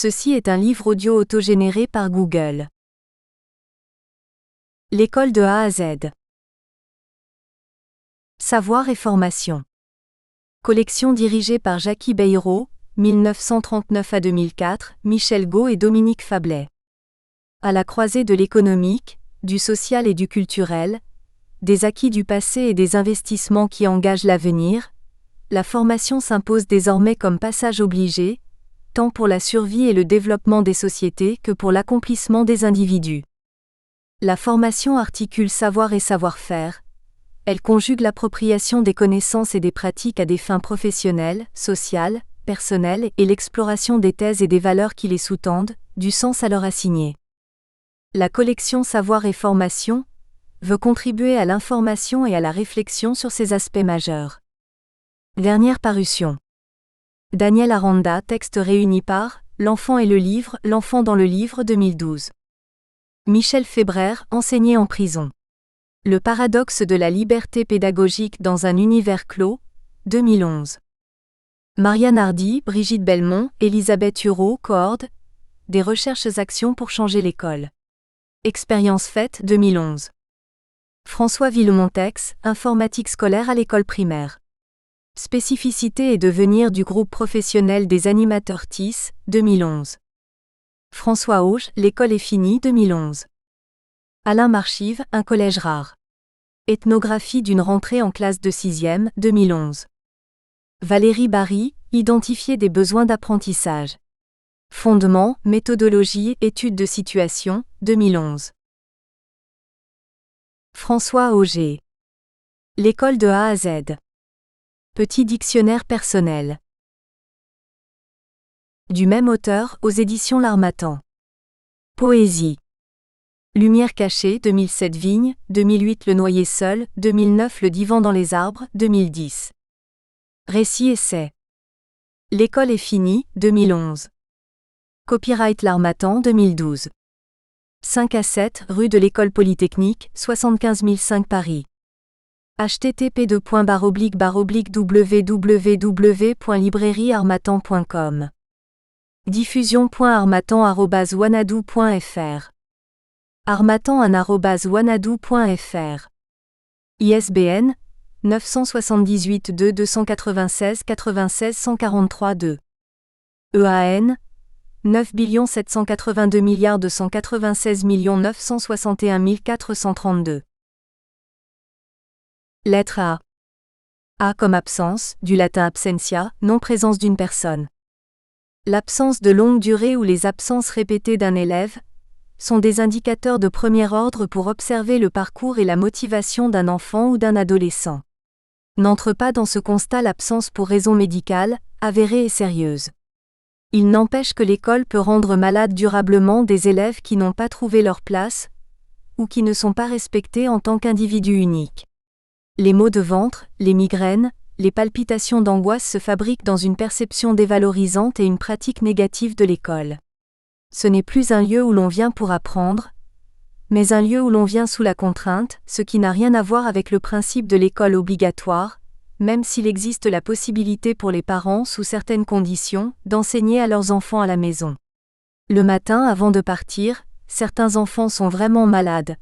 Ceci est un livre audio autogénéré par Google. L'école de A à Z. Savoir et formation. Collection dirigée par Jackie Bayrou, 1939 à 2004, Michel Gault et Dominique Fablet. À la croisée de l'économique, du social et du culturel, des acquis du passé et des investissements qui engagent l'avenir, la formation s'impose désormais comme passage obligé, tant pour la survie et le développement des sociétés que pour l'accomplissement des individus. La formation articule savoir et savoir-faire. Elle conjugue l'appropriation des connaissances et des pratiques à des fins professionnelles, sociales, personnelles et l'exploration des thèses et des valeurs qui les sous-tendent, du sens à leur assigner. La collection Savoir et formation veut contribuer à l'information et à la réflexion sur ces aspects majeurs. Dernière parution. Daniel Aranda, texte réuni par L'enfant et le livre, L'enfant dans le livre 2012. Michel Fébraire, enseigné en prison. Le paradoxe de la liberté pédagogique dans un univers clos, 2011. Marianne Hardy, Brigitte Belmont, Elisabeth Hureau, Coord. Des recherches-actions pour changer l'école. Expérience faite, 2011. François Villemontex, informatique scolaire à l'école primaire. Spécificité et devenir du groupe professionnel des animateurs TIS, 2011. François Auge, L'école est finie, 2011. Alain Marchive, Un collège rare. Ethnographie d'une rentrée en classe de 6e, 2011. Valérie Barry, Identifier des besoins d'apprentissage. Fondements, méthodologie, étude de situation, 2011. François Auger. L'école de A à Z. Petit dictionnaire personnel. Du même auteur, aux éditions L'Harmattan. Poésie. Lumière cachée, 2007 Vigne, 2008 Le noyer seul, 2009 Le divan dans les arbres, 2010. Récit-essai. L'école est finie, 2011. Copyright L'Harmattan, 2012. 5 à 7, rue de l'École Polytechnique, 75 005 Paris. http://www.librairieharmattan.com. Diffusion.harmattan@wanadoo.fr. harmattan@wanadoo.fr. ISBN 978 2 296 96 143 2. EAN 9 782 296 961 432. Lettre A. A comme absence, du latin absentia, non-présence d'une personne. L'absence de longue durée ou les absences répétées d'un élève sont des indicateurs de premier ordre pour observer le parcours et la motivation d'un enfant ou d'un adolescent. N'entre pas dans ce constat l'absence pour raison médicale, avérée et sérieuse. Il n'empêche que l'école peut rendre malades durablement des élèves qui n'ont pas trouvé leur place ou qui ne sont pas respectés en tant qu'individus uniques. Les maux de ventre, les migraines, les palpitations d'angoisse se fabriquent dans une perception dévalorisante et une pratique négative de l'école. Ce n'est plus un lieu où l'on vient pour apprendre, mais un lieu où l'on vient sous la contrainte, ce qui n'a rien à voir avec le principe de l'école obligatoire, même s'il existe la possibilité pour les parents, sous certaines conditions, d'enseigner à leurs enfants à la maison. Le matin, avant de partir, certains enfants sont vraiment malades.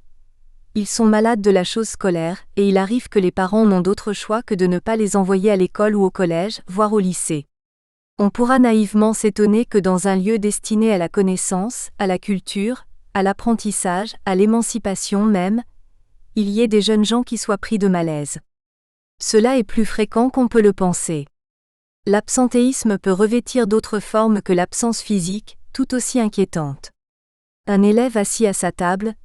Ils sont malades de la chose scolaire, et il arrive que les parents n'ont d'autre choix que de ne pas les envoyer à l'école ou au collège, voire au lycée. On pourra naïvement s'étonner que dans un lieu destiné à la connaissance, à la culture, à l'apprentissage, à l'émancipation même, il y ait des jeunes gens qui soient pris de malaise. Cela est plus fréquent qu'on peut le penser. L'absentéisme peut revêtir d'autres formes que l'absence physique, tout aussi inquiétante. Un élève assis à sa table,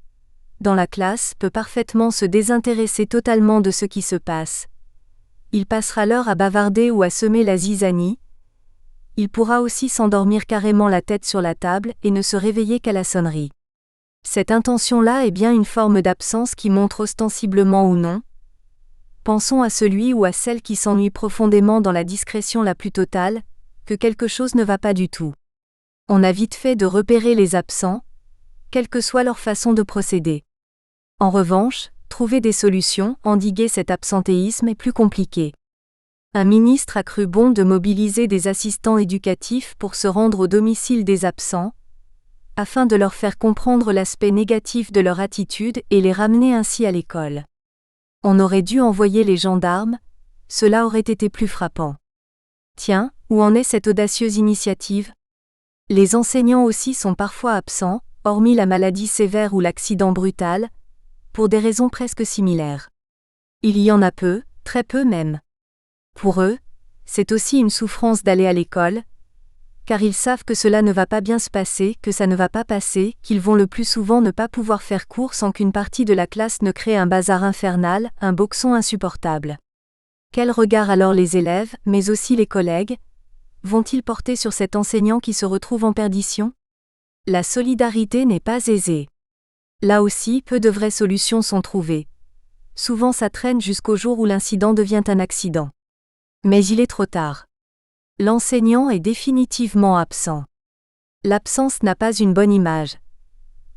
dans la classe, peut parfaitement se désintéresser totalement de ce qui se passe. Il passera l'heure à bavarder ou à semer la zizanie. Il pourra aussi s'endormir carrément la tête sur la table et ne se réveiller qu'à la sonnerie. Cette intention-là est bien une forme d'absence qui montre ostensiblement ou non. Pensons à celui ou à celle qui s'ennuie profondément dans la discrétion la plus totale, que quelque chose ne va pas du tout. On a vite fait de repérer les absents, quelle que soit leur façon de procéder. En revanche, trouver des solutions, endiguer cet absentéisme est plus compliqué. Un ministre a cru bon de mobiliser des assistants éducatifs pour se rendre au domicile des absents, afin de leur faire comprendre l'aspect négatif de leur attitude et les ramener ainsi à l'école. On aurait dû envoyer les gendarmes, cela aurait été plus frappant. Tiens, où en est cette audacieuse initiative ? Les enseignants aussi sont parfois absents, hormis la maladie sévère ou l'accident brutal, pour des raisons presque similaires. Il y en a peu, très peu même. Pour eux, c'est aussi une souffrance d'aller à l'école, car ils savent que cela ne va pas bien se passer, que ça ne va pas passer, qu'ils vont le plus souvent ne pas pouvoir faire cours sans qu'une partie de la classe ne crée un bazar infernal, un boxon insupportable. Quel regard alors les élèves, mais aussi les collègues, vont-ils porter sur cet enseignant qui se retrouve en perdition ? La solidarité n'est pas aisée. Là aussi, peu de vraies solutions sont trouvées. Souvent ça traîne jusqu'au jour où l'incident devient un accident. Mais il est trop tard. L'enseignant est définitivement absent. L'absence n'a pas une bonne image.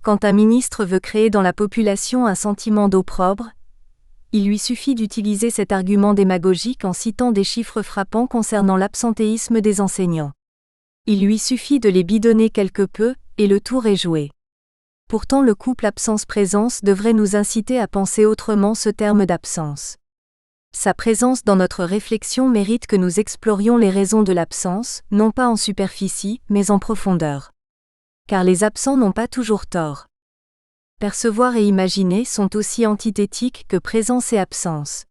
Quand un ministre veut créer dans la population un sentiment d'opprobre, il lui suffit d'utiliser cet argument démagogique en citant des chiffres frappants concernant l'absentéisme des enseignants. Il lui suffit de les bidonner quelque peu, et le tour est joué. Pourtant le couple absence-présence devrait nous inciter à penser autrement ce terme d'absence. Sa présence dans notre réflexion mérite que nous explorions les raisons de l'absence, non pas en superficie, mais en profondeur. Car les absents n'ont pas toujours tort. Percevoir et imaginer sont aussi antithétiques que présence et absence.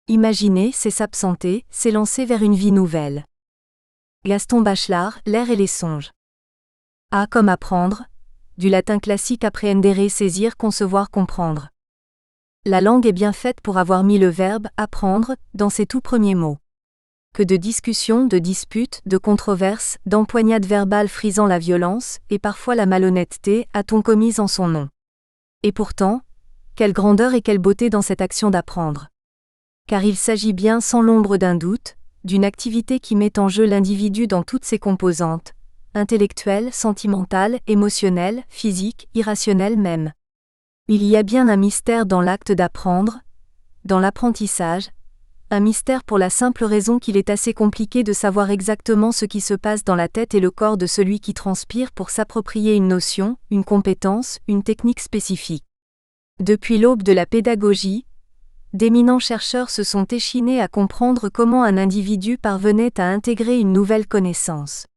Imaginer, c'est s'absenter, s'élancer vers une vie nouvelle. Gaston Bachelard, L'air et les songes. A comme apprendre, du latin classique apprehendere, saisir, concevoir, comprendre. La langue est bien faite pour avoir mis le verbe « apprendre » dans ses tout premiers mots. Que de discussions, de disputes, de controverses, d'empoignades verbales frisant la violence, et parfois la malhonnêteté, a-t-on commises en son nom. Et pourtant, quelle grandeur et quelle beauté dans cette action d'apprendre. Car il s'agit bien sans l'ombre d'un doute, d'une activité qui met en jeu l'individu dans toutes ses composantes, intellectuelle, sentimentale, émotionnelle, physique, irrationnelle même. Il y a bien un mystère dans l'acte d'apprendre, dans l'apprentissage, un mystère pour la simple raison qu'il est assez compliqué de savoir exactement ce qui se passe dans la tête et le corps de celui qui transpire pour s'approprier une notion, une compétence, une technique spécifique. Depuis l'aube de la pédagogie, d'éminents chercheurs se sont échinés à comprendre comment un individu parvenait à intégrer une nouvelle connaissance.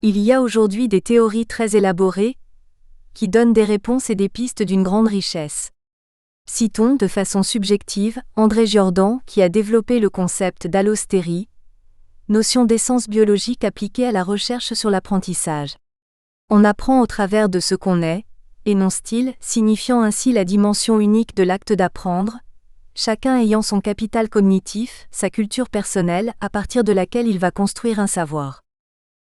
Il y a aujourd'hui des théories très élaborées, qui donnent des réponses et des pistes d'une grande richesse. Citons de façon subjective André Giordano qui a développé le concept d'allostérie, notion d'essence biologique appliquée à la recherche sur l'apprentissage. On apprend au travers de ce qu'on est, énonce-t-il, signifiant ainsi la dimension unique de l'acte d'apprendre, chacun ayant son capital cognitif, sa culture personnelle, à partir de laquelle il va construire un savoir.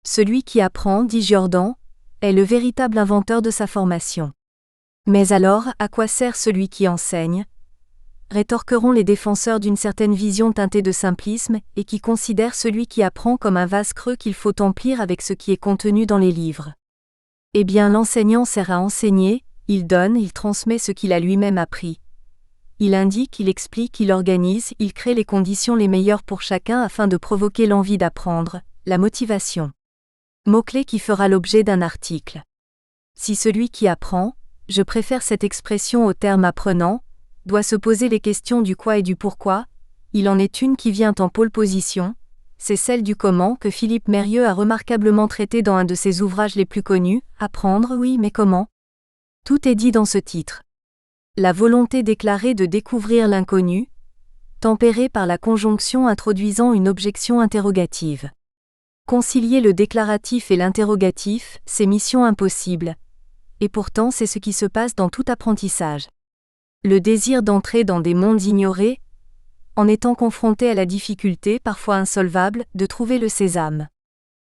Celui qui apprend, dit Giordano, est le véritable inventeur de sa formation. Mais alors, à quoi sert celui qui enseigne ? Rétorqueront les défenseurs d'une certaine vision teintée de simplisme et qui considère celui qui apprend comme un vase creux qu'il faut emplir avec ce qui est contenu dans les livres. Eh bien, l'enseignant sert à enseigner, il donne, il transmet ce qu'il a lui-même appris. Il indique, il explique, il organise, il crée les conditions les meilleures pour chacun afin de provoquer l'envie d'apprendre, la motivation. Mot-clé qui fera l'objet d'un article. Si celui qui apprend, je préfère cette expression au terme apprenant, doit se poser les questions du quoi et du pourquoi, il en est une qui vient en pôle position, c'est celle du comment que Philippe Mérieux a remarquablement traité dans un de ses ouvrages les plus connus, Apprendre, oui, mais comment ? Tout est dit dans ce titre. La volonté déclarée de découvrir l'inconnu, tempérée par la conjonction introduisant une objection interrogative. Concilier le déclaratif et l'interrogatif, c'est mission impossible. Et pourtant c'est ce qui se passe dans tout apprentissage. Le désir d'entrer dans des mondes ignorés, en étant confronté à la difficulté, parfois insolvable, de trouver le sésame.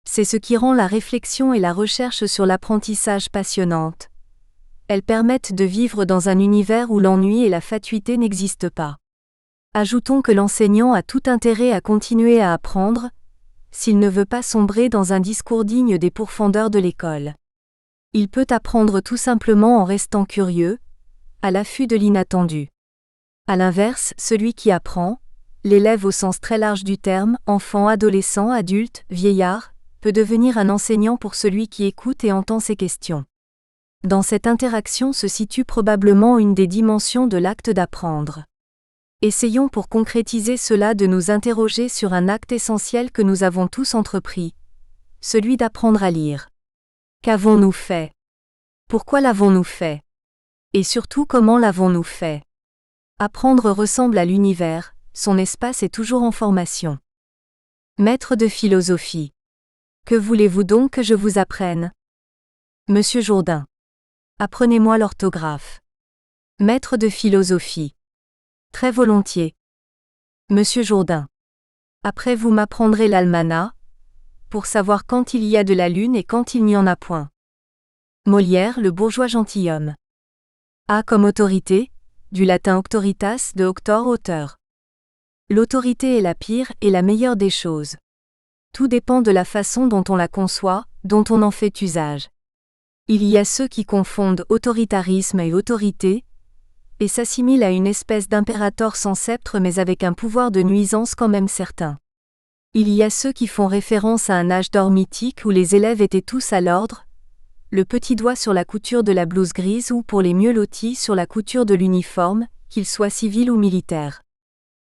C'est ce qui rend la réflexion et la recherche sur l'apprentissage passionnantes. Elles permettent de vivre dans un univers où l'ennui et la fatuité n'existent pas. Ajoutons que l'enseignant a tout intérêt à continuer à apprendre, s'il ne veut pas sombrer dans un discours digne des pourfendeurs de l'école. Il peut apprendre tout simplement en restant curieux, à l'affût de l'inattendu. À l'inverse, celui qui apprend, L'élève au sens très large du terme, enfant, adolescent, adulte, vieillard, peut devenir un enseignant pour celui qui écoute et entend ses questions. Dans cette interaction se situe probablement une des dimensions de l'acte d'apprendre. Essayons pour concrétiser cela de nous interroger sur un acte essentiel que nous avons tous entrepris, celui d'apprendre à lire. Qu'avons-nous fait? Pourquoi l'avons-nous fait? Et surtout comment l'avons-nous fait? Apprendre ressemble à l'univers, son espace est toujours en formation. Maître de philosophie. Que voulez-vous donc que je vous apprenne? Monsieur Jourdain. Apprenez-moi l'orthographe. Maître de philosophie. Très volontiers. Monsieur Jourdain. Après vous m'apprendrez l'almanach, pour savoir quand il y a de la lune et quand il n'y en a point. Molière, le bourgeois gentilhomme. A comme autorité, du latin auctoritas de auctor auteur. L'autorité est la pire et la meilleure des choses. Tout dépend de la façon dont on la conçoit, dont on en fait usage. Il y a ceux qui confondent autoritarisme et autorité, et s'assimilent à une espèce d'impérator sans sceptre mais avec un pouvoir de nuisance quand même certain. Il y a ceux qui font référence à un âge d'or mythique où les élèves étaient tous à l'ordre, le petit doigt sur la couture de la blouse grise ou pour les mieux lotis sur la couture de l'uniforme, qu'il soit civil ou militaire.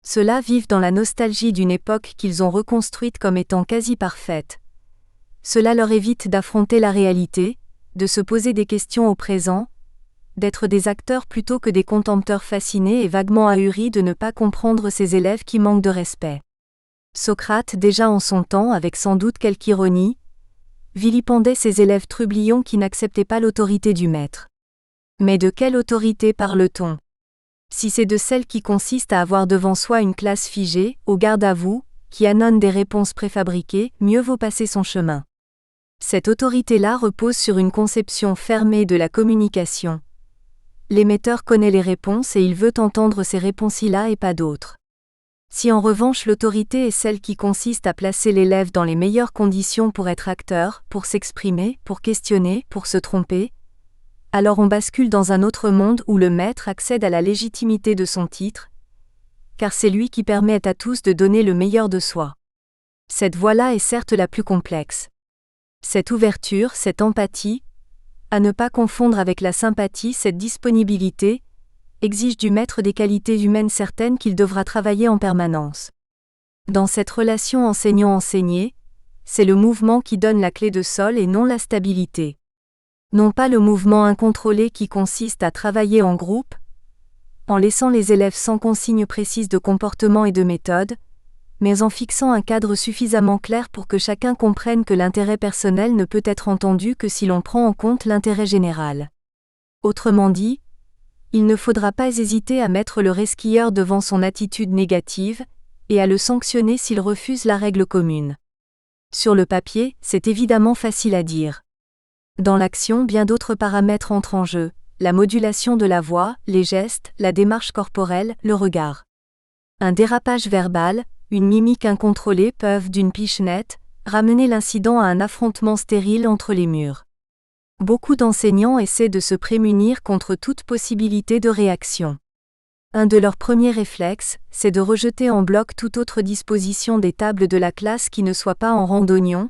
Ceux-là vivent dans la nostalgie d'une époque qu'ils ont reconstruite comme étant quasi parfaite. Cela leur évite d'affronter la réalité, de se poser des questions au présent, d'être des acteurs plutôt que des contempteurs fascinés et vaguement ahuris de ne pas comprendre ces élèves qui manquent de respect. Socrate, déjà en son temps avec sans doute quelque ironie, vilipendait ces élèves trublions qui n'acceptaient pas l'autorité du maître. Mais de quelle autorité parle-t-on? Si c'est de celle qui consiste à avoir devant soi une classe figée, au garde à vous, qui annonce des réponses préfabriquées, mieux vaut passer son chemin. Cette autorité-là repose sur une conception fermée de la communication. L'émetteur connaît les réponses et il veut entendre ces réponses-là et pas d'autres. Si en revanche l'autorité est celle qui consiste à placer l'élève dans les meilleures conditions pour être acteur, pour s'exprimer, pour questionner, pour se tromper, alors on bascule dans un autre monde où le maître accède à la légitimité de son titre, car c'est lui qui permet à tous de donner le meilleur de soi. Cette voie-là est certes la plus complexe. Cette ouverture, cette empathie, à ne pas confondre avec la sympathie, cette disponibilité, exige du maître des qualités humaines certaines qu'il devra travailler en permanence. Dans cette relation enseignant-enseigné, c'est le mouvement qui donne la clé de sol et non la stabilité. Non pas le mouvement incontrôlé qui consiste à travailler en groupe, en laissant les élèves sans consignes précises de comportement et de méthode, mais en fixant un cadre suffisamment clair pour que chacun comprenne que l'intérêt personnel ne peut être entendu que si l'on prend en compte l'intérêt général. Autrement dit, il ne faudra pas hésiter à mettre le resquilleur devant son attitude négative, et à le sanctionner s'il refuse la règle commune. Sur le papier, c'est évidemment facile à dire. Dans l'action, bien d'autres paramètres entrent en jeu, la modulation de la voix, les gestes, la démarche corporelle, le regard. Un dérapage verbal, une mimique incontrôlée peuvent, d'une pichenette, ramener l'incident à un affrontement stérile entre les murs. Beaucoup d'enseignants essaient de se prémunir contre toute possibilité de réaction. Un de leurs premiers réflexes, c'est de rejeter en bloc toute autre disposition des tables de la classe qui ne soit pas en rang d'oignon,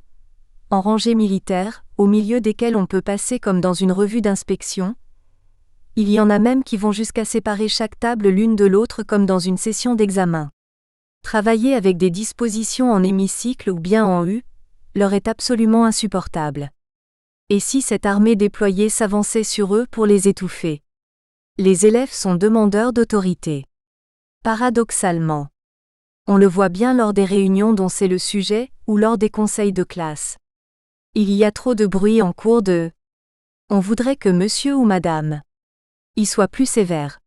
en rangée militaire, au milieu desquelles on peut passer comme dans une revue d'inspection. Il y en a même qui vont jusqu'à séparer chaque table l'une de l'autre comme dans une session d'examen. Travailler avec des dispositions en hémicycle ou bien en U, leur est absolument insupportable. Et si cette armée déployée s'avançait sur eux pour les étouffer? Les élèves sont demandeurs d'autorité. Paradoxalement. On le voit bien lors des réunions dont c'est le sujet, ou lors des conseils de classe. Il y a trop de bruit en cours de... On voudrait que monsieur ou madame y soit plus sévère.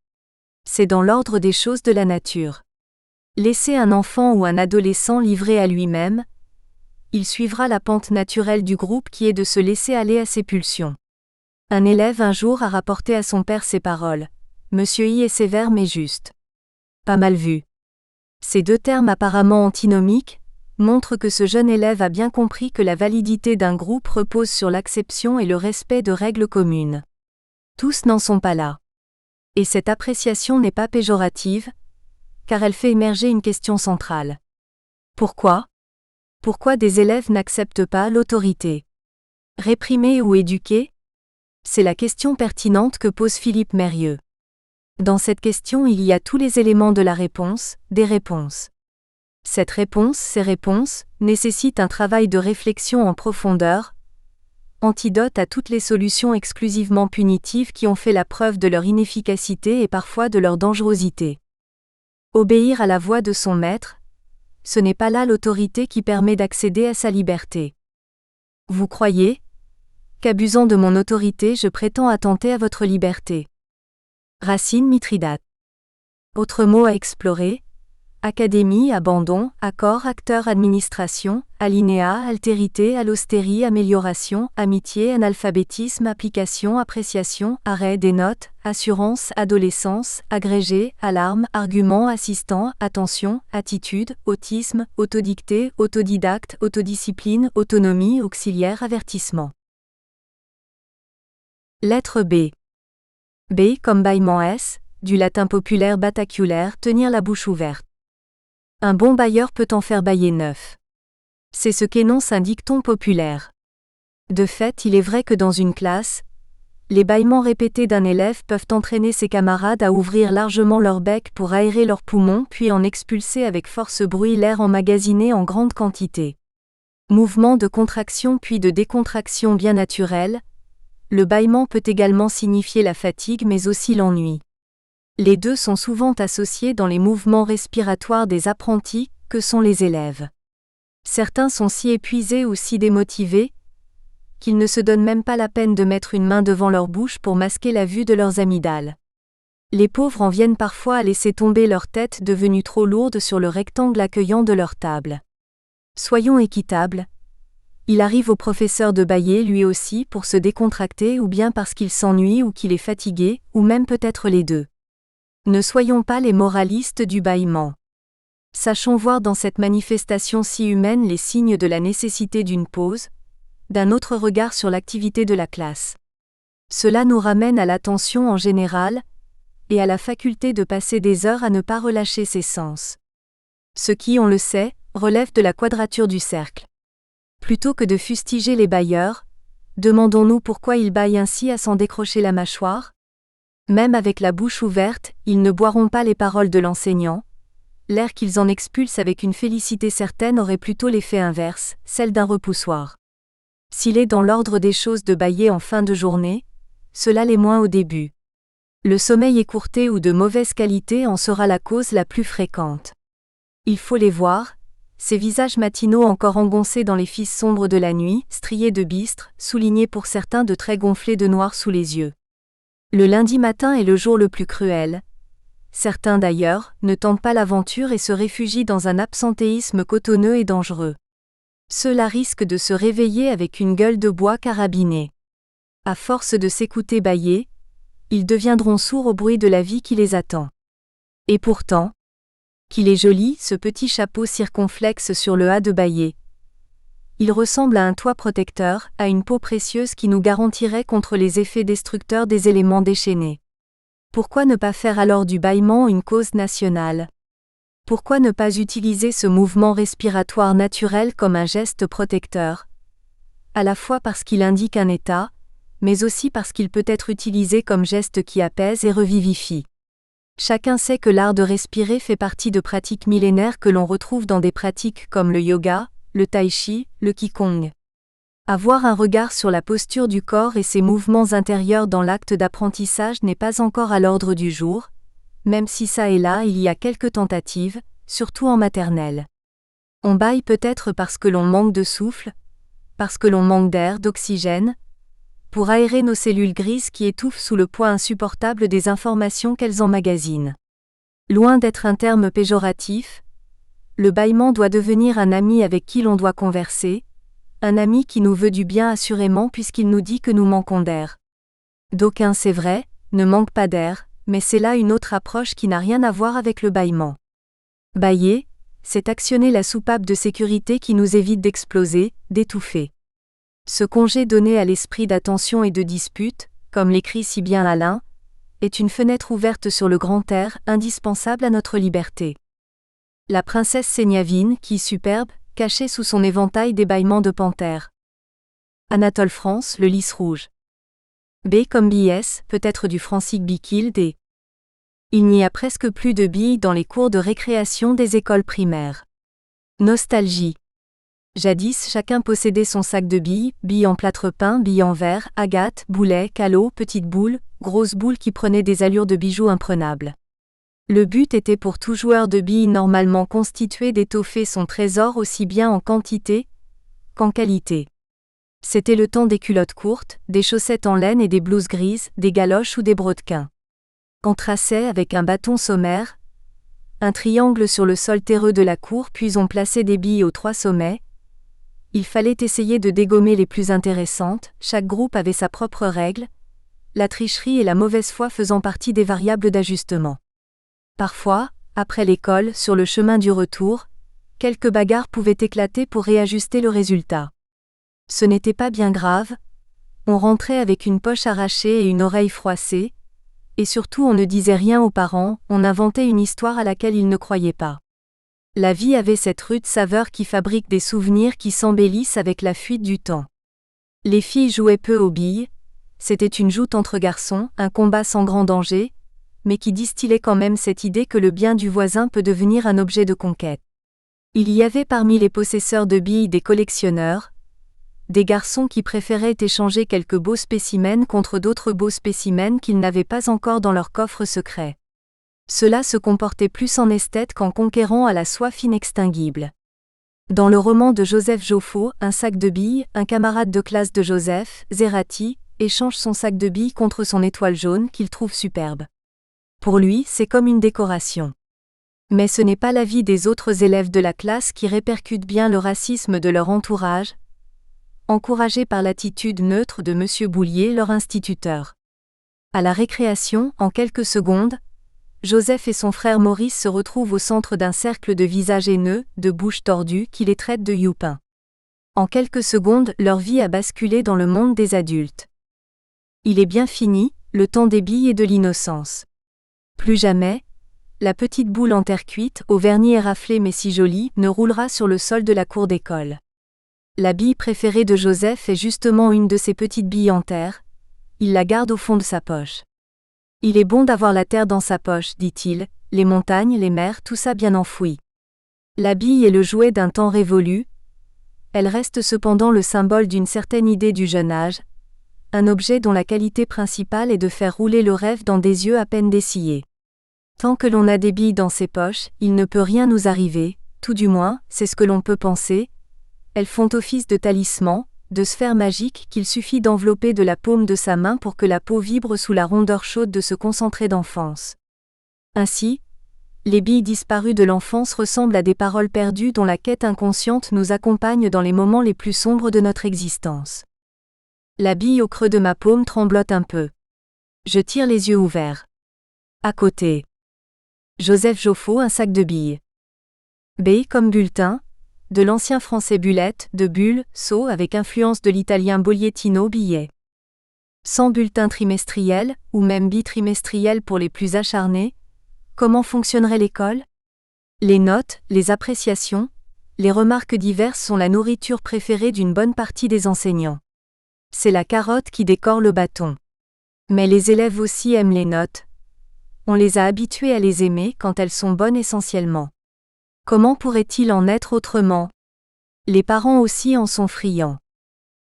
C'est dans l'ordre des choses de la nature. Laissez un enfant ou un adolescent livré à lui-même, il suivra la pente naturelle du groupe qui est de se laisser aller à ses pulsions. Un élève un jour a rapporté à son père ces paroles. Monsieur I est sévère mais juste. Pas mal vu. Ces deux termes apparemment antinomiques montrent que ce jeune élève a bien compris que la validité d'un groupe repose sur l'acception et le respect de règles communes. Tous n'en sont pas là. Et cette appréciation n'est pas péjorative, car elle fait émerger une question centrale. Pourquoi ? Pourquoi des élèves n'acceptent pas l'autorité ? Réprimer ou éduquer ? C'est la question pertinente que pose Philippe Mérieux. Dans cette question, il y a tous les éléments de la réponse, des réponses. Ces réponses, nécessitent un travail de réflexion en profondeur, antidote à toutes les solutions exclusivement punitives qui ont fait la preuve de leur inefficacité et parfois de leur dangerosité. Obéir à la voix de son maître, ce n'est pas là l'autorité qui permet d'accéder à sa liberté. Vous croyez qu'abusant de mon autorité je prétends attenter à votre liberté. Racine Mithridate. Autre mot à explorer: académie, abandon, accord, acteur, administration, alinéa, altérité, allostérie, amélioration, amitié, analphabétisme, application, appréciation, arrêt, dénote, assurance, adolescence, agrégé, alarme, argument, assistant, attention, attitude, autisme, autodicté, autodidacte, autodiscipline, autonomie, auxiliaire, avertissement. Lettre B. B comme bâillement S, du latin populaire bataculaire, tenir la bouche ouverte. Un bon bailleur peut en faire bâiller 9. C'est ce qu'énonce un dicton populaire. De fait, il est vrai que dans une classe, les bâillements répétés d'un élève peuvent entraîner ses camarades à ouvrir largement leur bec pour aérer leurs poumons puis en expulser avec force bruit l'air emmagasiné en grande quantité. Mouvement de contraction puis de décontraction bien naturel, le bâillement peut également signifier la fatigue mais aussi l'ennui. Les deux sont souvent associés dans les mouvements respiratoires des apprentis, que sont les élèves. Certains sont si épuisés ou si démotivés qu'ils ne se donnent même pas la peine de mettre une main devant leur bouche pour masquer la vue de leurs amygdales. Les pauvres en viennent parfois à laisser tomber leur tête devenue trop lourde sur le rectangle accueillant de leur table. Soyons équitables. Il arrive au professeur de bâiller lui aussi pour se décontracter ou bien parce qu'il s'ennuie ou qu'il est fatigué, ou même peut-être les deux. Ne soyons pas les moralistes du bâillement. Sachons voir dans cette manifestation si humaine les signes de la nécessité d'une pause, d'un autre regard sur l'activité de la classe. Cela nous ramène à l'attention en général, et à la faculté de passer des heures à ne pas relâcher ses sens. Ce qui, on le sait, relève de la quadrature du cercle. Plutôt que de fustiger les bâilleurs, demandons-nous pourquoi ils bâillent ainsi à s'en décrocher la mâchoire ? Même avec la bouche ouverte, ils ne boiront pas les paroles de l'enseignant. L'air qu'ils en expulsent avec une félicité certaine aurait plutôt l'effet inverse, celle d'un repoussoir. S'il est dans l'ordre des choses de bâiller en fin de journée, cela l'est moins au début. Le sommeil écourté ou de mauvaise qualité en sera la cause la plus fréquente. Il faut les voir, ces visages matinaux encore engoncés dans les fils sombres de la nuit, striés de bistre, soulignés pour certains de traits gonflés de noir sous les yeux. Le lundi matin est le jour le plus cruel. Certains d'ailleurs ne tentent pas l'aventure et se réfugient dans un absentéisme cotonneux et dangereux. Ceux-là risquent de se réveiller avec une gueule de bois carabinée. À force de s'écouter bâiller, ils deviendront sourds au bruit de la vie qui les attend. Et pourtant, qu'il est joli, ce petit chapeau circonflexe sur le has de bâiller. Il ressemble à un toit protecteur, à une peau précieuse qui nous garantirait contre les effets destructeurs des éléments déchaînés. Pourquoi ne pas faire alors du bâillement une cause nationale ? Pourquoi ne pas utiliser ce mouvement respiratoire naturel comme un geste protecteur ? À la fois parce qu'il indique un état, mais aussi parce qu'il peut être utilisé comme geste qui apaise et revivifie. Chacun sait que l'art de respirer fait partie de pratiques millénaires que l'on retrouve dans des pratiques comme le yoga, le tai chi, le qigong. Avoir un regard sur la posture du corps et ses mouvements intérieurs dans l'acte d'apprentissage n'est pas encore à l'ordre du jour, même si ça et là il y a quelques tentatives, surtout en maternelle. On bâille peut-être parce que l'on manque de souffle, parce que l'on manque d'air, d'oxygène, pour aérer nos cellules grises qui étouffent sous le poids insupportable des informations qu'elles emmagasinent. Loin d'être un terme péjoratif, le bâillement doit devenir un ami avec qui l'on doit converser, un ami qui nous veut du bien assurément puisqu'il nous dit que nous manquons d'air. D'aucuns, c'est vrai, ne manquent pas d'air, mais c'est là une autre approche qui n'a rien à voir avec le bâillement. Bâiller, c'est actionner la soupape de sécurité qui nous évite d'exploser, d'étouffer. Ce congé donné à l'esprit d'attention et de dispute, comme l'écrit si bien Alain, est une fenêtre ouverte sur le grand air, indispensable à notre liberté. La princesse Séniavine, qui superbe, cachée sous son éventail d'ébâillements de panthère. Anatole France, le lys rouge. B comme BS, peut-être du Francique Biquild et. Il n'y a presque plus de billes dans les cours de récréation des écoles primaires. Nostalgie. Jadis, chacun possédait son sac de billes, billes en plâtre peint, billes en verre, agates, boulets, calots, petites boules, grosses boules qui prenaient des allures de bijoux imprenables. Le but était pour tout joueur de billes normalement constitué d'étoffer son trésor aussi bien en quantité qu'en qualité. C'était le temps des culottes courtes, des chaussettes en laine et des blouses grises, des galoches ou des brodequins. On traçait avec un bâton sommaire un triangle sur le sol terreux de la cour, puis on plaçait des billes aux 3 sommets. Il fallait essayer de dégommer les plus intéressantes, chaque groupe avait sa propre règle, la tricherie et la mauvaise foi faisant partie des variables d'ajustement. Parfois, après l'école, sur le chemin du retour, quelques bagarres pouvaient éclater pour réajuster le résultat. Ce n'était pas bien grave, on rentrait avec une poche arrachée et une oreille froissée, et surtout on ne disait rien aux parents, on inventait une histoire à laquelle ils ne croyaient pas. La vie avait cette rude saveur qui fabrique des souvenirs qui s'embellissent avec la fuite du temps. Les filles jouaient peu aux billes, c'était une joute entre garçons, un combat sans grand danger, mais qui distillait quand même cette idée que le bien du voisin peut devenir un objet de conquête. Il y avait parmi les possesseurs de billes des collectionneurs, des garçons qui préféraient échanger quelques beaux spécimens contre d'autres beaux spécimens qu'ils n'avaient pas encore dans leur coffre secret. Cela se comportait plus en esthète qu'en conquérant à la soif inextinguible. Dans le roman de Joseph Joffo, Un sac de billes, un camarade de classe de Joseph, Zerati, échange son sac de billes contre son étoile jaune qu'il trouve superbe. Pour lui, c'est comme une décoration. Mais ce n'est pas l'avis des autres élèves de la classe qui répercute bien le racisme de leur entourage, encouragés par l'attitude neutre de M. Boulier, leur instituteur. À la récréation, en quelques secondes, Joseph et son frère Maurice se retrouvent au centre d'un cercle de visages haineux, de bouches tordues qui les traitent de youpins. En quelques secondes, leur vie a basculé dans le monde des adultes. Il est bien fini, le temps des billes et de l'innocence. Plus jamais, la petite boule en terre cuite, au vernis éraflé mais si jolie, ne roulera sur le sol de la cour d'école. La bille préférée de Joseph est justement une de ces petites billes en terre. Il la garde au fond de sa poche. Il est bon d'avoir la terre dans sa poche, dit-il, les montagnes, les mers, tout ça bien enfoui. La bille est le jouet d'un temps révolu. Elle reste cependant le symbole d'une certaine idée du jeune âge, un objet dont la qualité principale est de faire rouler le rêve dans des yeux à peine dessillés. Tant que l'on a des billes dans ses poches, il ne peut rien nous arriver, tout du moins, c'est ce que l'on peut penser. Elles font office de talisman, de sphère magique qu'il suffit d'envelopper de la paume de sa main pour que la peau vibre sous la rondeur chaude de ce concentré d'enfance. Ainsi, les billes disparues de l'enfance ressemblent à des paroles perdues dont la quête inconsciente nous accompagne dans les moments les plus sombres de notre existence. La bille au creux de ma paume tremblote un peu. Je tire les yeux ouverts. À côté. Joseph Joffo, Un sac de billes. B comme bulletin, de l'ancien français bullette, de bulle, seau avec influence de l'italien bollettino, billet. Sans bulletin trimestriel, ou même bitrimestriel pour les plus acharnés, comment fonctionnerait l'école ? Les notes, les appréciations, les remarques diverses sont la nourriture préférée d'une bonne partie des enseignants. C'est la carotte qui décore le bâton. Mais les élèves aussi aiment les notes. On les a habitués à les aimer quand elles sont bonnes essentiellement. Comment pourrait-il en être autrement ? Les parents aussi en sont friands.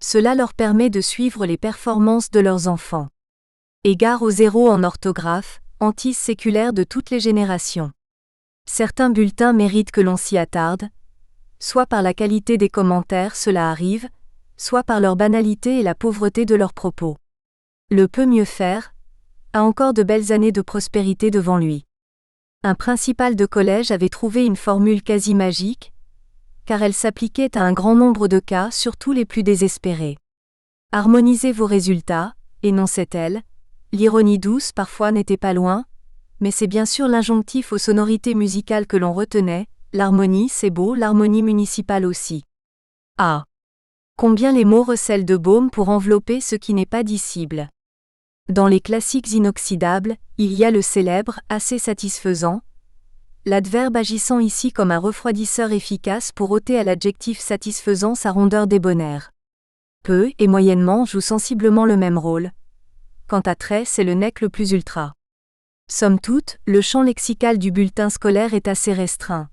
Cela leur permet de suivre les performances de leurs enfants. Égard au zéro en orthographe, hantise séculaire de toutes les générations. Certains bulletins méritent que l'on s'y attarde, soit par la qualité des commentaires, cela arrive, soit par leur banalité et la pauvreté de leurs propos. Le peut mieux faire a encore de belles années de prospérité devant lui. Un principal de collège avait trouvé une formule quasi magique, car elle s'appliquait à un grand nombre de cas, surtout les plus désespérés. Harmonisez vos résultats, énonçait-elle. L'ironie douce parfois n'était pas loin, mais c'est bien sûr l'injonctif aux sonorités musicales que l'on retenait. L'harmonie, c'est beau, l'harmonie municipale aussi. Ah ! Combien les mots recèlent de baume pour envelopper ce qui n'est pas dissible. Dans les classiques inoxydables, il y a le célèbre « assez satisfaisant », l'adverbe agissant ici comme un refroidisseur efficace pour ôter à l'adjectif satisfaisant sa rondeur débonnaire. Peu et moyennement jouent sensiblement le même rôle. Quant à très, c'est le nec le plus ultra. Somme toute, le champ lexical du bulletin scolaire est assez restreint.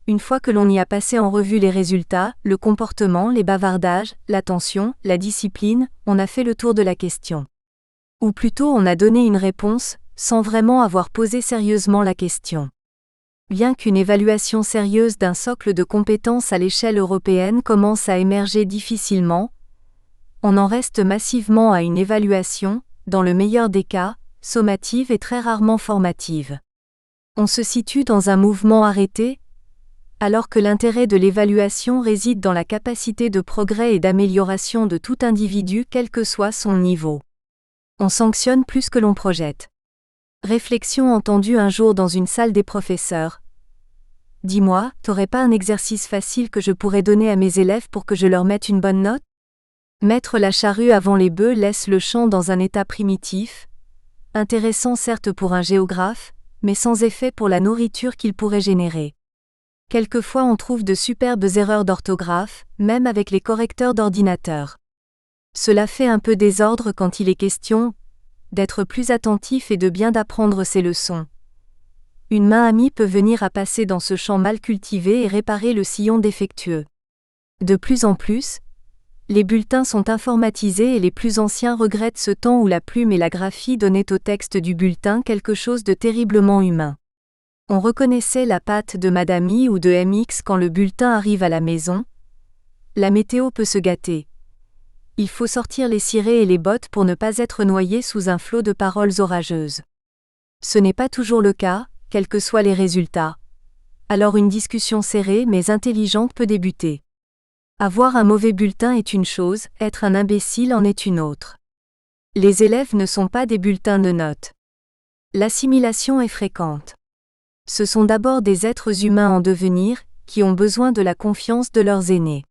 Une fois que l'on y a passé en revue les résultats, le comportement, les bavardages, l'attention, la discipline, on a fait le tour de la question. Ou plutôt on a donné une réponse, sans vraiment avoir posé sérieusement la question. Bien qu'une évaluation sérieuse d'un socle de compétences à l'échelle européenne commence à émerger difficilement, on en reste massivement à une évaluation, dans le meilleur des cas, sommative et très rarement formative. On se situe dans un mouvement arrêté, alors que l'intérêt de l'évaluation réside dans la capacité de progrès et d'amélioration de tout individu quel que soit son niveau. On sanctionne plus que l'on projette. Réflexion entendue un jour dans une salle des professeurs. Dis-moi, t'aurais pas un exercice facile que je pourrais donner à mes élèves pour que je leur mette une bonne note? Mettre la charrue avant les bœufs laisse le champ dans un état primitif, intéressant certes pour un géographe, mais sans effet pour la nourriture qu'il pourrait générer. Quelquefois on trouve de superbes erreurs d'orthographe, même avec les correcteurs d'ordinateur. Cela fait un peu désordre quand il est question d'être plus attentif et de bien d'apprendre ses leçons. Une main amie peut venir à passer dans ce champ mal cultivé et réparer le sillon défectueux. De plus en plus, les bulletins sont informatisés et les plus anciens regrettent ce temps où la plume et la graphie donnaient au texte du bulletin quelque chose de terriblement humain. On reconnaissait la patte de Madame I ou de MX quand le bulletin arrive à la maison. La météo peut se gâter. Il faut sortir les cirés et les bottes pour ne pas être noyé sous un flot de paroles orageuses. Ce n'est pas toujours le cas, quels que soient les résultats. Alors une discussion serrée mais intelligente peut débuter. Avoir un mauvais bulletin est une chose, être un imbécile en est une autre. Les élèves ne sont pas des bulletins de notes. L'assimilation est fréquente. Ce sont d'abord des êtres humains en devenir, qui ont besoin de la confiance de leurs aînés.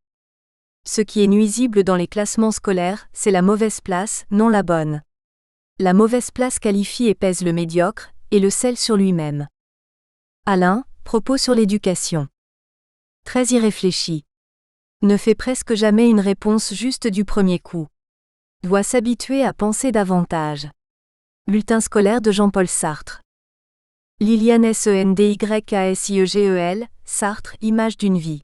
Ce qui est nuisible dans les classements scolaires, c'est la mauvaise place, non la bonne. La mauvaise place qualifie et pèse le médiocre, et le scelle sur lui-même. Alain, propos sur l'éducation. Très irréfléchi. Ne fait presque jamais une réponse juste du premier coup. Doit s'habituer à penser davantage. Bulletin scolaire de Jean-Paul Sartre. Liliane Sendykasigel, Sartre, image d'une vie.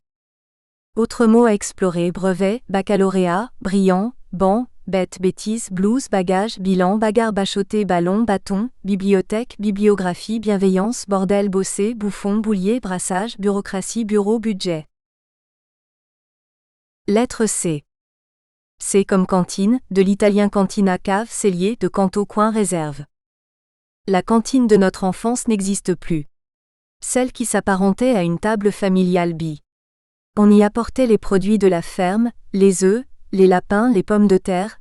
Autres mots à explorer: brevet, baccalauréat, brillant, banc, bête, bêtise, blouse, bagage, bilan, bagarre, bachoté, ballon, bâton, bibliothèque, bibliographie, bienveillance, bordel, bossé, bouffon, boulier, brassage, bureaucratie, bureau, budget. Lettre C. C comme cantine, de l'italien cantina cave, cellier, de canto coin réserve. La cantine de notre enfance n'existe plus. Celle qui s'apparentait à une table familiale bi. On y apportait les produits de la ferme, les œufs, les lapins, les pommes de terre,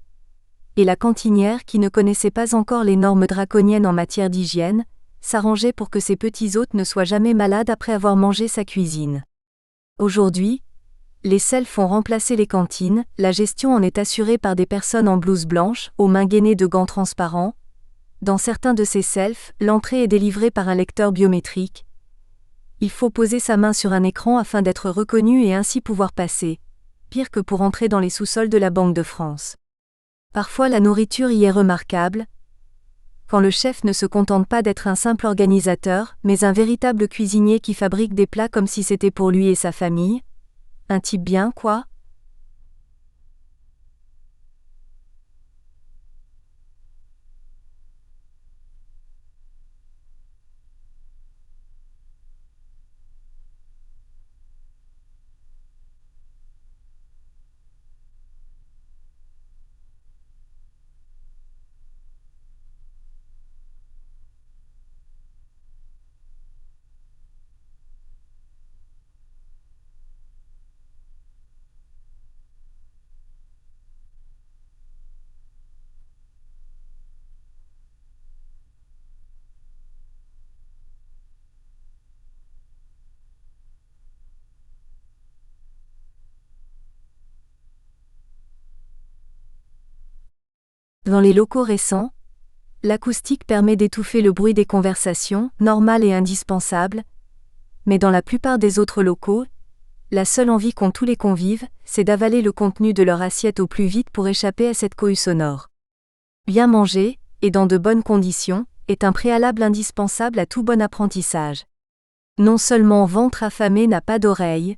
et la cantinière, qui ne connaissait pas encore les normes draconiennes en matière d'hygiène, s'arrangeait pour que ses petits hôtes ne soient jamais malades après avoir mangé sa cuisine. Aujourd'hui, les selfs ont remplacé les cantines, la gestion en est assurée par des personnes en blouse blanche, aux mains gainées de gants transparents. Dans certains de ces selfs, l'entrée est délivrée par un lecteur biométrique. Il faut poser sa main sur un écran afin d'être reconnu et ainsi pouvoir passer. Pire que pour entrer dans les sous-sols de la Banque de France. Parfois la nourriture y est remarquable, quand le chef ne se contente pas d'être un simple organisateur, mais un véritable cuisinier qui fabrique des plats comme si c'était pour lui et sa famille. Un type bien, quoi. Dans les locaux récents, L'acoustique permet d'étouffer le bruit des conversations, normal et indispensable, mais dans la plupart des autres locaux, la seule envie qu'ont tous les convives, c'est d'avaler le contenu de leur assiette au plus vite pour échapper à cette cohue sonore. Bien manger, et dans de bonnes conditions, est un préalable indispensable à tout bon apprentissage. Non seulement ventre affamé n'a pas d'oreille,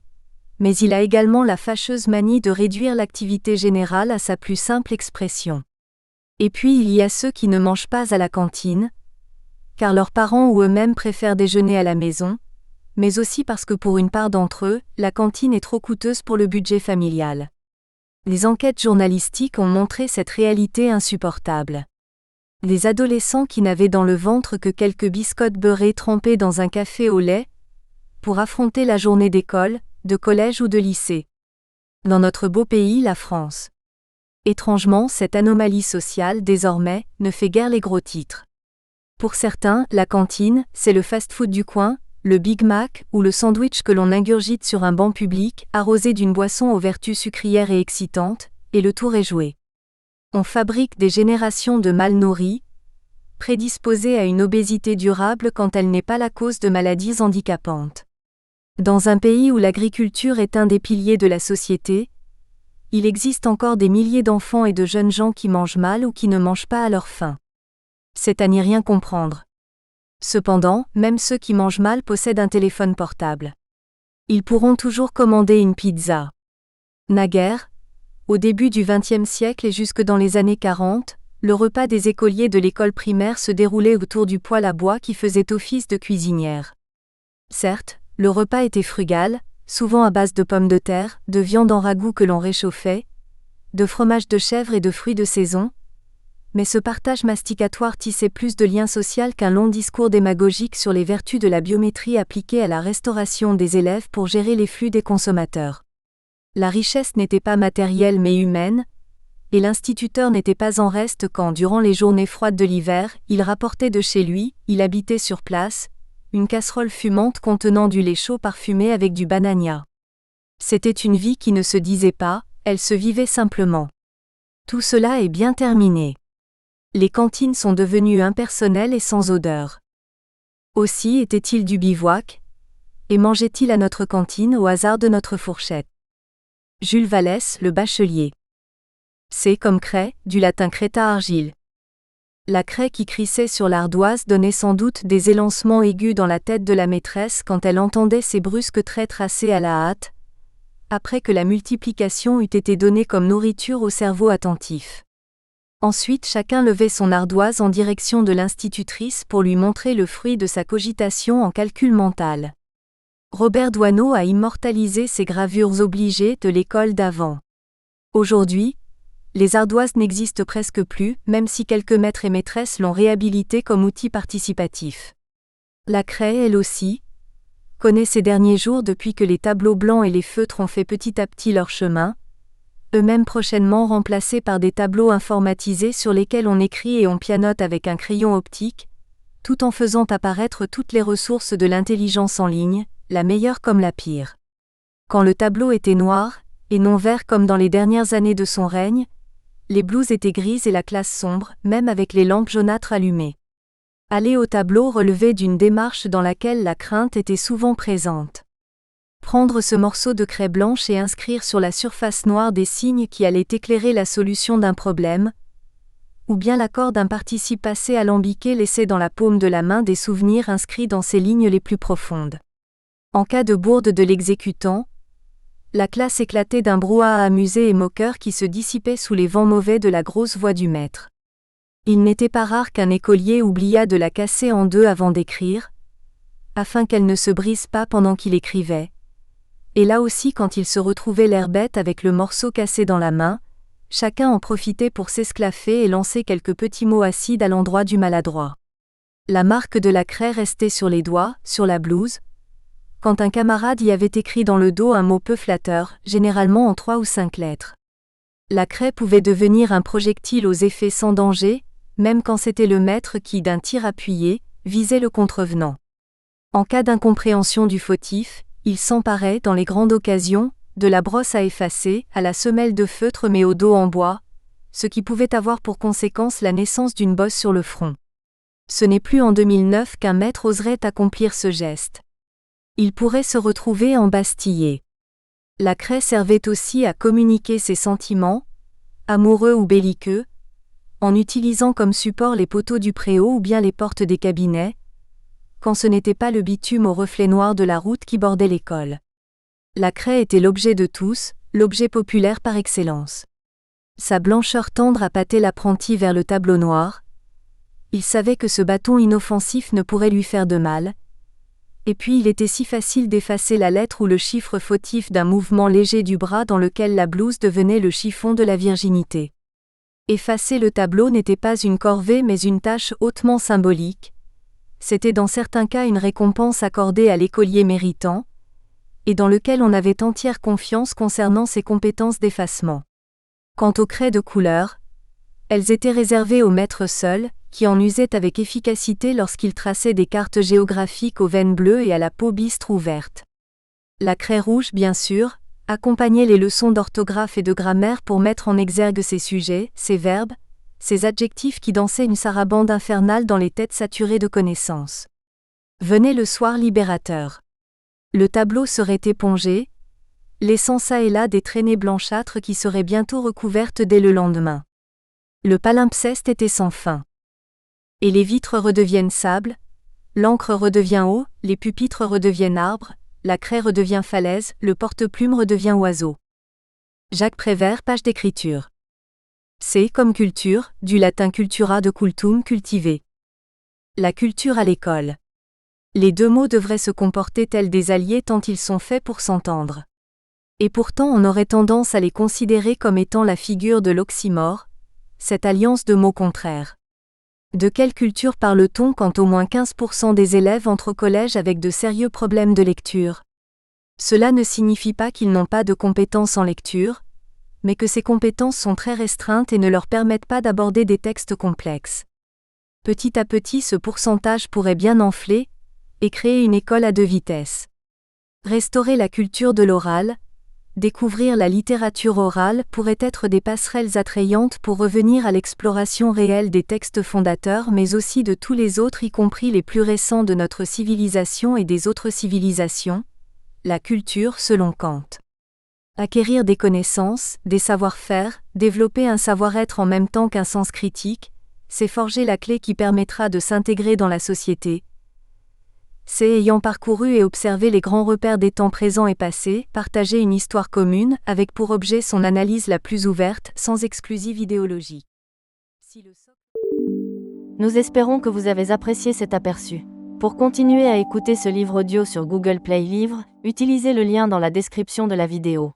mais il a également la fâcheuse manie de réduire l'activité générale à sa plus simple expression. Et puis il y a ceux qui ne mangent pas à la cantine, car leurs parents ou eux-mêmes préfèrent déjeuner à la maison, mais aussi parce que pour une part d'entre eux, la cantine est trop coûteuse pour le budget familial. Les enquêtes journalistiques ont montré cette réalité insupportable. Les adolescents qui n'avaient dans le ventre que quelques biscottes beurrées trempées dans un café au lait, pour affronter la journée d'école, de collège ou de lycée. Dans notre beau pays, la France. Étrangement, cette anomalie sociale, désormais, ne fait guère les gros titres. Pour certains, la cantine, c'est le fast-food du coin, le Big Mac ou le sandwich que l'on ingurgite sur un banc public, arrosé d'une boisson aux vertus sucrières et excitantes, et le tour est joué. On fabrique des générations de mal nourris, prédisposées à une obésité durable quand elle n'est pas la cause de maladies handicapantes. Dans un pays où l'agriculture est un des piliers de la société, il existe encore des milliers d'enfants et de jeunes gens qui mangent mal ou qui ne mangent pas à leur faim. C'est à n'y rien comprendre. Cependant, même ceux qui mangent mal possèdent un téléphone portable. Ils pourront toujours commander une pizza. Naguère, au début du XXe siècle et jusque dans les années 40, le repas des écoliers de l'école primaire se déroulait autour du poêle à bois qui faisait office de cuisinière. Certes, le repas était frugal, souvent à base de pommes de terre, de viande en ragoût que l'on réchauffait, de fromage de chèvre et de fruits de saison, mais ce partage masticatoire tissait plus de lien social qu'un long discours démagogique sur les vertus de la biométrie appliquée à la restauration des élèves pour gérer les flux des consommateurs. La richesse n'était pas matérielle mais humaine, et l'instituteur n'était pas en reste quand, durant les journées froides de l'hiver, il rapportait de chez lui, il habitait sur place, une casserole fumante contenant du lait chaud parfumé avec du banania. C'était une vie qui ne se disait pas, elle se vivait simplement. Tout cela est bien terminé. Les cantines sont devenues impersonnelles et sans odeur. Aussi était-il du bivouac, et mangeait-il à notre cantine au hasard de notre fourchette. Jules Vallès, le bachelier. C'est comme craie, du latin creta argile. La craie qui crissait sur l'ardoise donnait sans doute des élancements aigus dans la tête de la maîtresse quand elle entendait ces brusques traits tracés à la hâte, après que la multiplication eût été donnée comme nourriture au cerveau attentif. Ensuite chacun levait son ardoise en direction de l'institutrice pour lui montrer le fruit de sa cogitation en calcul mental. Robert Doisneau a immortalisé ces gravures obligées de l'école d'avant. Aujourd'hui, les ardoises n'existent presque plus, même si quelques maîtres et maîtresses l'ont réhabilité comme outil participatif. La craie, elle aussi, connaît ces derniers jours depuis que les tableaux blancs et les feutres ont fait petit à petit leur chemin, eux-mêmes prochainement remplacés par des tableaux informatisés sur lesquels on écrit et on pianote avec un crayon optique, tout en faisant apparaître toutes les ressources de l'intelligence en ligne, la meilleure comme la pire. Quand le tableau était noir, et non vert comme dans les dernières années de son règne, les blouses étaient grises et la classe sombre, même avec les lampes jaunâtres allumées. Aller au tableau relevait d'une démarche dans laquelle la crainte était souvent présente. Prendre ce morceau de craie blanche et inscrire sur la surface noire des signes qui allaient éclairer la solution d'un problème, ou bien l'accord d'un participe passé alambiqué laissait dans la paume de la main des souvenirs inscrits dans ses lignes les plus profondes. En cas de bourde de l'exécutant, la classe éclatait d'un brouhaha amusé et moqueur qui se dissipait sous les vents mauvais de la grosse voix du maître. Il n'était pas rare qu'un écolier oubliât de la casser en deux avant d'écrire, afin qu'elle ne se brise pas pendant qu'il écrivait. Et là aussi quand il se retrouvait l'air bête avec le morceau cassé dans la main, chacun en profitait pour s'esclaffer et lancer quelques petits mots acides à l'endroit du maladroit. La marque de la craie restait sur les doigts, sur la blouse, quand un camarade y avait écrit dans le dos un mot peu flatteur, généralement en 3 ou 5 lettres. La craie pouvait devenir un projectile aux effets sans danger, même quand c'était le maître qui, d'un tir appuyé, visait le contrevenant. En cas d'incompréhension du fautif, il s'emparait, dans les grandes occasions, de la brosse à effacer, à la semelle de feutre mais au dos en bois, ce qui pouvait avoir pour conséquence la naissance d'une bosse sur le front. Ce n'est plus en 2009 qu'un maître oserait accomplir ce geste. Il pourrait se retrouver embastillé. La craie servait aussi à communiquer ses sentiments, amoureux ou belliqueux, en utilisant comme support les poteaux du préau ou bien les portes des cabinets, quand ce n'était pas le bitume au reflet noir de la route qui bordait l'école. La craie était l'objet de tous, l'objet populaire par excellence. Sa blancheur tendre appâtait l'apprenti vers le tableau noir. Il savait que ce bâton inoffensif ne pourrait lui faire de mal. Et puis il était si facile d'effacer la lettre ou le chiffre fautif d'un mouvement léger du bras dans lequel la blouse devenait le chiffon de la virginité. Effacer le tableau n'était pas une corvée mais une tâche hautement symbolique. C'était dans certains cas une récompense accordée à l'écolier méritant, et dans lequel on avait entière confiance concernant ses compétences d'effacement. Quant aux craies de couleur, elles étaient réservées aux maîtres seuls, qui en usaient avec efficacité lorsqu'ils traçaient des cartes géographiques aux veines bleues et à la peau bistre ou verte. La craie rouge, bien sûr, accompagnait les leçons d'orthographe et de grammaire pour mettre en exergue ces sujets, ces verbes, ces adjectifs qui dansaient une sarabande infernale dans les têtes saturées de connaissances. Venait le soir libérateur. Le tableau serait épongé, laissant çà et là des traînées blanchâtres qui seraient bientôt recouvertes dès le lendemain. Le palimpseste était sans fin. Et les vitres redeviennent sable, l'encre redevient eau, les pupitres redeviennent arbres, la craie redevient falaise, le porte-plume redevient oiseau. Jacques Prévert, page d'écriture. C'est, comme culture, du latin cultura de cultum, cultiver. La culture à l'école. Les deux mots devraient se comporter tels des alliés tant ils sont faits pour s'entendre. Et pourtant on aurait tendance à les considérer comme étant la figure de l'oxymore, cette alliance de mots contraires. De quelle culture parle-t-on quand au moins 15% des élèves entrent au collège avec de sérieux problèmes de lecture ? Cela ne signifie pas qu'ils n'ont pas de compétences en lecture, mais que ces compétences sont très restreintes et ne leur permettent pas d'aborder des textes complexes. Petit à petit ce pourcentage pourrait bien enfler, et créer une école à deux vitesses. Restaurer la culture de l'oral, découvrir la littérature orale pourrait être des passerelles attrayantes pour revenir à l'exploration réelle des textes fondateurs mais aussi de tous les autres y compris les plus récents de notre civilisation et des autres civilisations, la culture selon Kant. Acquérir des connaissances, des savoir-faire, développer un savoir-être en même temps qu'un sens critique, c'est forger la clé qui permettra de s'intégrer dans la société. C'est ayant parcouru et observé les grands repères des temps présents et passés, partager une histoire commune, avec pour objet son analyse la plus ouverte, sans exclusive idéologie. Nous espérons que vous avez apprécié cet aperçu. Pour continuer à écouter ce livre audio sur Google Play Livres, utilisez le lien dans la description de la vidéo.